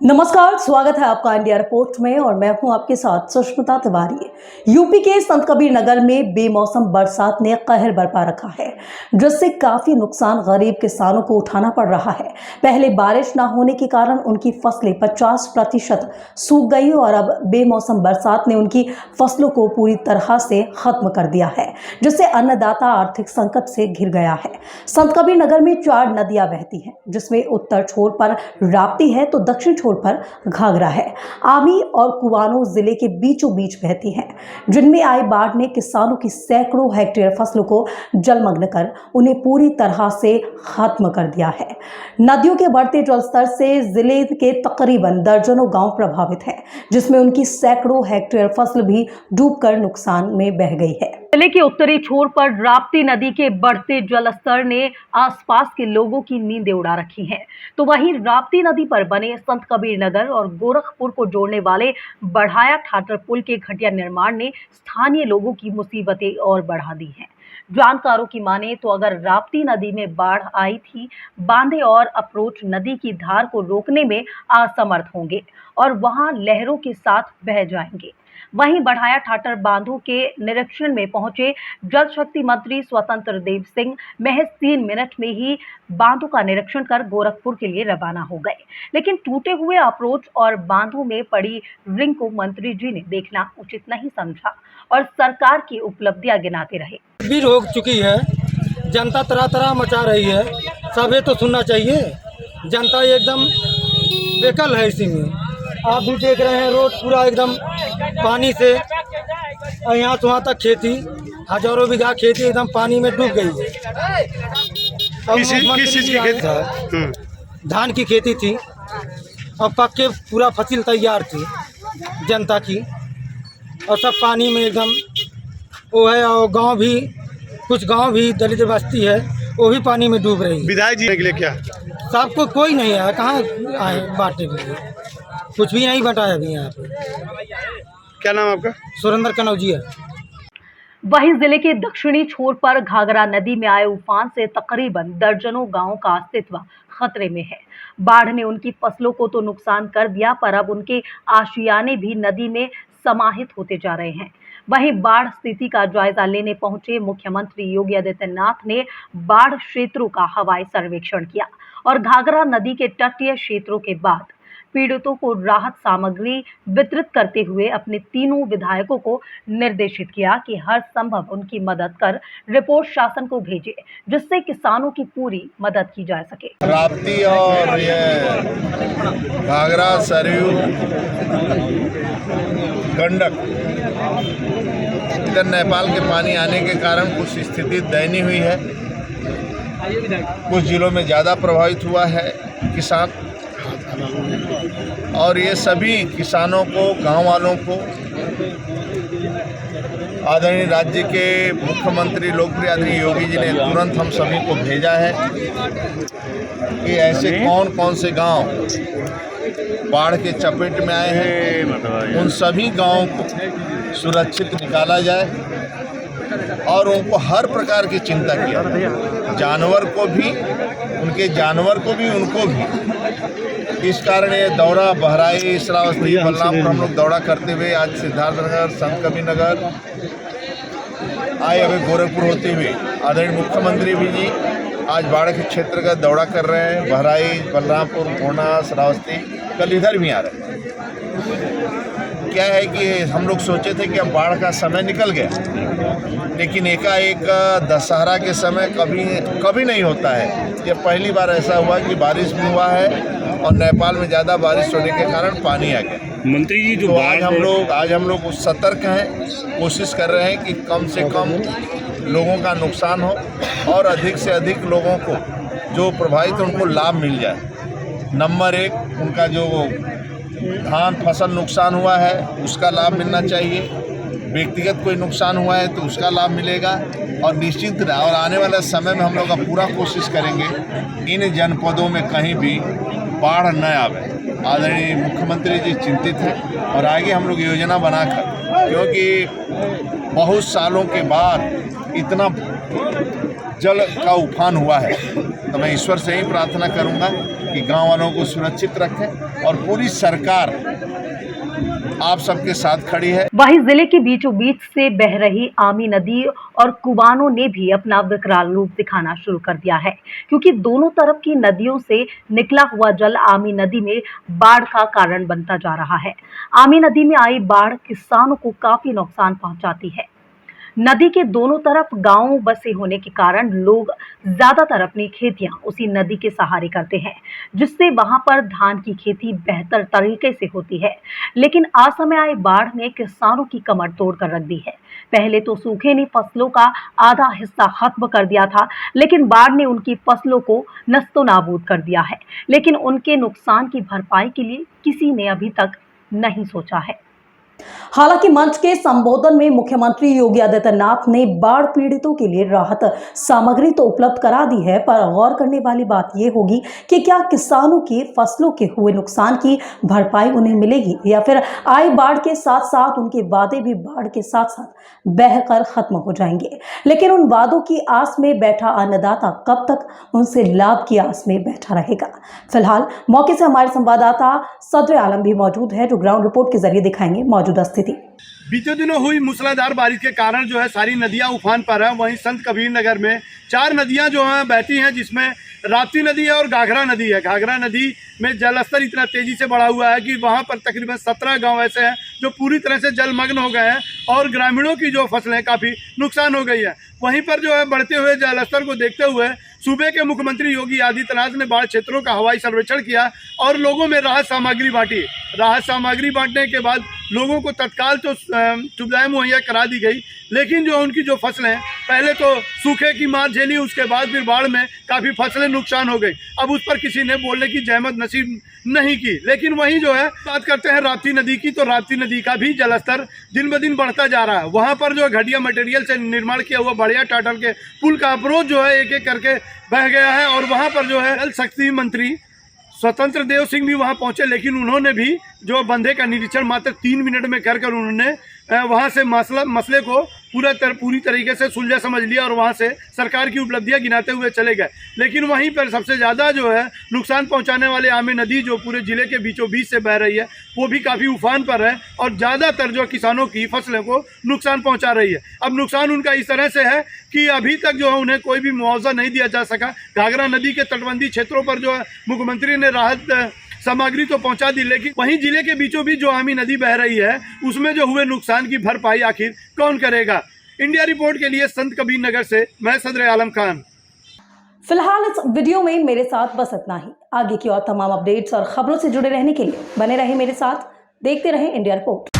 नमस्कार, स्वागत है आपका इंडिया रिपोर्ट में और मैं हूं आपके साथ सुष्मिता तिवारी। यूपी के संत कबीर नगर में बेमौसम बरसात ने कहर बरपा रखा है, जिससे काफी नुकसान गरीब किसानों को उठाना पड़ रहा है। पहले बारिश न होने के कारण उनकी फसलें 50% सूख गई और अब बेमौसम बरसात ने उनकी फसलों को पूरी तरह से खत्म कर दिया है, जिससे अन्नदाता आर्थिक संकट से घिर गया है। संत कबीर नगर में 4 नदियां बहती हैं, जिसमें उत्तर छोर पर राप्ती है तो दक्षिण छोर पर घाघरा है। आमी और कुवानो जिले के बीचों बीच बहती हैं, जिनमें आई बाढ़ ने किसानों की सैकड़ों हेक्टेयर फसलों को जलमग्न कर उन्हें पूरी तरह से खत्म कर दिया है। नदियों के बढ़ते जलस्तर से जिले के तकरीबन दर्जनों गांव प्रभावित हैं, जिसमें उनकी सैकड़ों हेक्टेयर फसल भी डूबकर नुकसान में बह गई है। जिले के उत्तरी छोर पर राप्ती नदी के बढ़ते जलस्तर ने आसपास के लोगों की नींदें उड़ा रखी हैं, तो वहीं राप्ती नदी पर बने संत कबीर नगर और गोरखपुर को जोड़ने वाले बढ़ाया ठाटर पुल के घटिया निर्माण ने स्थानीय लोगों की मुसीबतें और बढ़ा दी हैं। जानकारों की माने तो अगर राप्ती नदी में बाढ़ आई थी, बांधे और अप्रोच नदी की धार को रोकने में असमर्थ होंगे और वहां लहरों के साथ बह जाएंगे। वहीं बढ़ाया ठाटर बांधों के निरीक्षण में पहुंचे जल शक्ति मंत्री स्वतंत्र देव सिंह महज 3 मिनट में ही बांधों का निरीक्षण कर गोरखपुर के लिए रवाना हो गए, लेकिन टूटे हुए अप्रोच और बांधों में पड़ी रिंग को मंत्री जी ने देखना उचित नहीं समझा और सरकार की उपलब्धियां गिनाते रहे। भी रोक चुकी है, जनता तरह तरह मचा रही है, सबे तो सुनना चाहिए। जनता एकदम बेकल है इसी में। आप भी देख रहे हैं रोड पूरा एकदम पानी से, और यहाँ से वहाँ तक खेती, हजारों बीघा खेती एकदम पानी में डूब गई है। किस चीज़ की खेती था? धान की खेती थी और पक्के पूरा फसल तैयार थी जनता की, और सब पानी में एकदम वो है। और गांव भी, कुछ गांव भी दलित बस्ती है, वो भी पानी में डूब रही है। विधायक जी के लिए क्या सबको कोई नहीं है, कहाँ आए बांटने के लिए, कुछ भी नहीं बटाया अभी यहाँ पे। क्या नाम आपका? सुरेंद्र कनौजिया। वहीं जिले के दक्षिणी छोर पर घाघरा नदी में आए उफान से तकरीबन दर्जनों गांवों का अस्तित्व खतरे में है। बाढ़ ने उनकी फसलों को तो नुकसान कर दिया, पर अब उनके आशियाने भी नदी में समाहित होते जा रहे हैं। वहीं बाढ़ स्थिति का जायजा लेने पहुंचे मुख्यमंत्री योगी आदित्यनाथ ने बाढ़ क्षेत्रों का हवाई सर्वेक्षण किया और घाघरा नदी के तटीय क्षेत्रों के बाद पीड़ितों को राहत सामग्री वितरित करते हुए अपने तीनों विधायकों को निर्देशित किया कि हर संभव उनकी मदद कर रिपोर्ट शासन को भेजे, जिससे किसानों की पूरी मदद की जा सके। राप्ती और ये घाघरा, सरयू, गंडक, इधर नेपाल के पानी आने के कारण कुछ स्थिति दयनीय हुई है। कुछ जिलों में ज़्यादा प्रभावित हुआ है किसान, और ये सभी किसानों को, गांव वालों को आदरणीय राज्य के मुख्यमंत्री लोकप्रिय आदरणीय योगी जी ने तुरंत हम सभी को भेजा है कि ऐसे कौन कौन से गांव बाढ़ के चपेट में आए हैं, उन सभी गांवों को सुरक्षित निकाला जाए और उनको हर प्रकार की चिंता किया, जानवर को भी, उनके जानवर को भी, उनको भी। इस कारण ये दौरा बहराइच, श्रावस्ती, बलरामपुर हम लोग दौरा करते हुए आज सिद्धार्थनगर, संत कबीर नगर आए, अभी गोरखपुर होते हुए आदरणीय मुख्यमंत्री भी जी आज बाढ़ के क्षेत्र का दौरा कर रहे हैं। बहराइच, बलरामपुर, मोहना, श्रावस्ती, कल इधर भी आ रहे हैं। क्या है कि हम लोग सोचे थे कि अब बाढ़ का समय निकल गया, लेकिन एकाएक दशहरा के समय कभी नहीं होता है। ये पहली बार ऐसा हुआ कि बारिश भी हुआ है और नेपाल में ज़्यादा बारिश होने के कारण पानी आ गया। मंत्री जी, जो तो आज हम लोग सतर्क हैं, कोशिश कर रहे हैं कि कम से कम लोगों का नुकसान हो और अधिक से अधिक लोगों को जो प्रभावित उनको लाभ मिल जाए। नंबर 1, उनका जो धान फसल नुकसान हुआ है उसका लाभ मिलना चाहिए। व्यक्तिगत कोई नुकसान हुआ है तो उसका लाभ मिलेगा, और निश्चित और आने वाले समय में हम लोग पूरा कोशिश करेंगे इन जनपदों में कहीं भी बाढ़ न आवे। आदरणीय मुख्यमंत्री जी चिंतित हैं और आगे हम लोग योजना बनाकर, क्योंकि बहुत सालों के बाद इतना जल का उफान हुआ है, तो मैं ईश्वर से ही प्रार्थना करूंगा कि गांव वालों को सुरक्षित रखें और पूरी सरकार आप सबके साथ खड़ी है। वहीं जिले के बीचों बीच से बह रही आमी नदी और कुबानों ने भी अपना विकराल रूप दिखाना शुरू कर दिया है, क्योंकि दोनों तरफ की नदियों से निकला हुआ जल आमी नदी में बाढ़ का कारण बनता जा रहा है। आमी नदी में आई बाढ़ किसानों को काफी नुकसान पहुंचाती है। नदी के दोनों तरफ गांव बसे होने के कारण लोग ज्यादातर अपनी खेतियां उसी नदी के सहारे करते हैं, जिससे वहां पर धान की खेती बेहतर तरीके से होती है। लेकिन असमय आई बाढ़ ने किसानों की कमर तोड़ कर रख दी है। पहले तो सूखे ने फसलों का आधा हिस्सा खत्म कर दिया था, लेकिन बाढ़ ने उनकी फसलों को नस्तो नाबूद कर दिया है। लेकिन उनके नुकसान की भरपाई के लिए किसी ने अभी तक नहीं सोचा है। हालांकि मंच के संबोधन में मुख्यमंत्री योगी आदित्यनाथ ने बाढ़ पीड़ितों के लिए राहत सामग्री तो उपलब्ध करा दी है, पर गौर करने वाली बात यह होगी कि क्या किसानों की फसलों के हुए नुकसान की भरपाई उन्हें मिलेगी, या फिर आई बाढ़ के साथ साथ उनके वादे भी बाढ़ के साथ साथ बहकर खत्म हो जाएंगे। लेकिन उन वादों की आस में बैठा अन्नदाता कब तक उनसे लाभ की आस में बैठा रहेगा। फिलहाल मौके से हमारे संवाददाता सदर आलम भी मौजूद है, जो ग्राउंड रिपोर्ट के जरिए दिखाएंगे मौजूदा स्थिति। बीते दिनों हुई मूसलाधार बारिश के कारण जो है सारी नदियां उफान पर हैं। वहीं संत कबीर नगर में 4 नदियां जो हैं बहती हैं, जिसमें राप्ती नदी है और घाघरा नदी है। घाघरा नदी में जलस्तर इतना तेजी से बढ़ा हुआ है कि वहां पर तकरीबन 17 गांव ऐसे हैं जो पूरी तरह से जलमग्न हो गए हैं और ग्रामीणों की जो फसलें काफ़ी नुकसान हो गई है। वहीं पर जो है बढ़ते हुए जलस्तर को देखते हुए सूबे के मुख्यमंत्री योगी आदित्यनाथ ने बाढ़ क्षेत्रों का हवाई सर्वेक्षण किया और लोगों में राहत सामग्री बांटी। राहत सामग्री बांटने के बाद लोगों को तत्काल तो सुविधाएं मुहैया करा दी गई, लेकिन जो उनकी जो फसलें पहले तो सूखे की मार झेली, उसके बाद फिर बाढ़ में काफ़ी फसलें नुकसान हो गई। अब उस पर किसी ने बोलने की जहमत नसीब नहीं की। लेकिन वहीं जो है बात करते हैं राप्ती नदी की, तो राप्ती नदी का भी जलस्तर दिन ब दिन बढ़ता जा रहा है। वहाँ पर जो घटिया मटेरियल से निर्माण किया हुआ बढ़िया टाटल के पुल का अप्रोच जो है एक एक करके बह गया है और वहाँ पर जो है जल शक्ति मंत्री स्वतंत्र देव सिंह भी वहां पहुंचे, लेकिन उन्होंने भी जो बंधे का निरीक्षण मात्र 3 मिनट में कर उन्होंने वहां से मसले को पूरी तरीके से सुलझा समझ लिया और वहां से सरकार की उपलब्धियां गिनाते हुए चले गए। लेकिन वहीं पर सबसे ज़्यादा जो है नुकसान पहुंचाने वाले आमी नदी जो पूरे ज़िले के बीचों बीच से बह रही है, वो भी काफ़ी उफान पर है और ज़्यादातर जो किसानों की फसलों को नुकसान पहुंचा रही है। अब नुकसान उनका इस तरह से है कि अभी तक जो है उन्हें कोई भी मुआवजा नहीं दिया जा सका। घाघरा नदी के तटबंधी क्षेत्रों पर जो है मुख्यमंत्री ने राहत सामग्री तो पहुंचा दी, लेकिन वहीं जिले के बीचों बीच जो आमी नदी बह रही है उसमें जो हुए नुकसान की भरपाई आखिर कौन करेगा। इंडिया रिपोर्ट के लिए संत कबीर नगर से मैं सदर आलम खान। फिलहाल इस वीडियो में मेरे साथ बस इतना ही। आगे की और तमाम अपडेट्स और खबरों से जुड़े रहने के लिए बने रहे मेरे साथ, देखते रहें इंडिया रिपोर्ट।